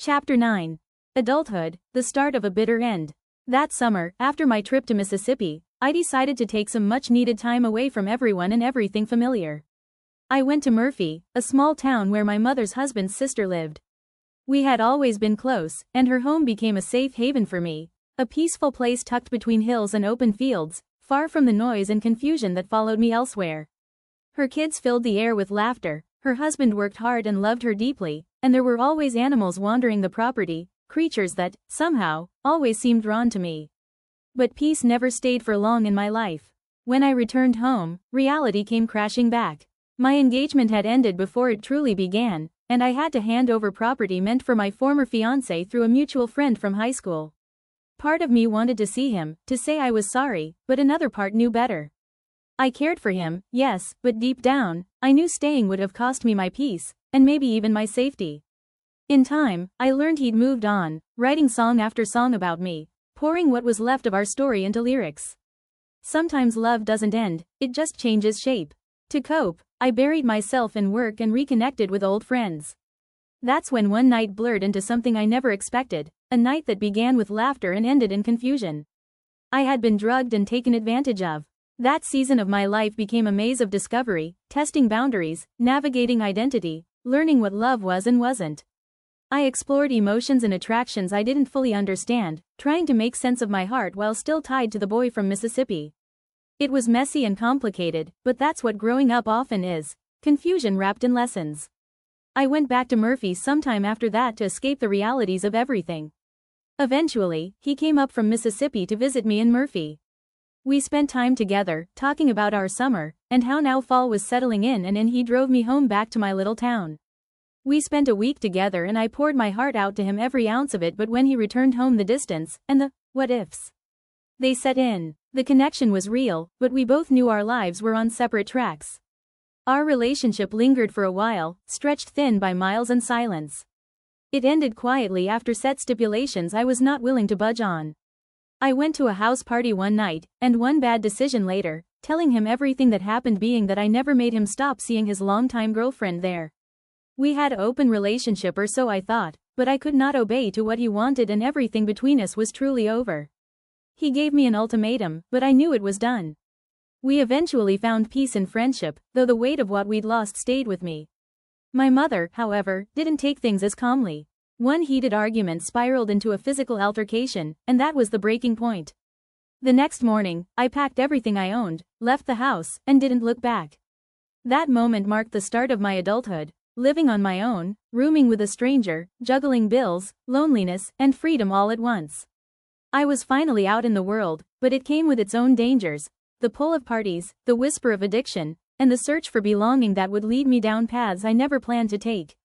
Chapter 9. Adulthood, the start of a bitter end. That summer, after my trip to Mississippi, I decided to take some much-needed time away from everyone and everything familiar. I went to Murphy, a small town where my mother's husband's sister lived. We had always been close, and her home became a safe haven for me, a peaceful place tucked between hills and open fields, far from the noise and confusion that followed me elsewhere. Her kids filled the air with laughter, her husband worked hard and loved her deeply, and there were always animals wandering the property, creatures that, somehow, always seemed drawn to me. But peace never stayed for long in my life. When I returned home, reality came crashing back. My engagement had ended before it truly began, and I had to hand over property meant for my former fiancé through a mutual friend from high school. Part of me wanted to see him, to say I was sorry, but another part knew better. I cared for him, yes, but deep down, I knew staying would have cost me my peace, and maybe even my safety. In time, I learned he'd moved on, writing song after song about me, pouring what was left of our story into lyrics. Sometimes love doesn't end, it just changes shape. To cope, I buried myself in work and reconnected with old friends. That's when one night blurred into something I never expected, a night that began with laughter and ended in confusion. I had been drugged and taken advantage of. That season of my life became a maze of discovery, testing boundaries, navigating identity, learning what love was and wasn't. I explored emotions and attractions I didn't fully understand, trying to make sense of my heart while still tied to the boy from Mississippi. It was messy and complicated, but that's what growing up often is, confusion wrapped in lessons. I went back to Murphy sometime after that to escape the realities of everything. Eventually, he came up from Mississippi to visit me in Murphy. We spent time together, talking about our summer, and how now fall was settling in, and then he drove me home back to my little town. We spent a week together and I poured my heart out to him, every ounce of it, but when he returned home the distance, and the what-ifs, they set in. The connection was real, but we both knew our lives were on separate tracks. Our relationship lingered for a while, stretched thin by miles and silence. It ended quietly after set stipulations I was not willing to budge on. I went to a house party one night, and one bad decision later, telling him everything that happened being that I never made him stop seeing his longtime girlfriend there. We had an open relationship, or so I thought, but I could not obey to what he wanted and everything between us was truly over. He gave me an ultimatum, but I knew it was done. We eventually found peace and friendship, though the weight of what we'd lost stayed with me. My mother, however, didn't take things as calmly. One heated argument spiraled into a physical altercation, and that was the breaking point. The next morning, I packed everything I owned, left the house, and didn't look back. That moment marked the start of my adulthood, living on my own, rooming with a stranger, juggling bills, loneliness, and freedom all at once. I was finally out in the world, but it came with its own dangers, the pull of parties, the whisper of addiction, and the search for belonging that would lead me down paths I never planned to take.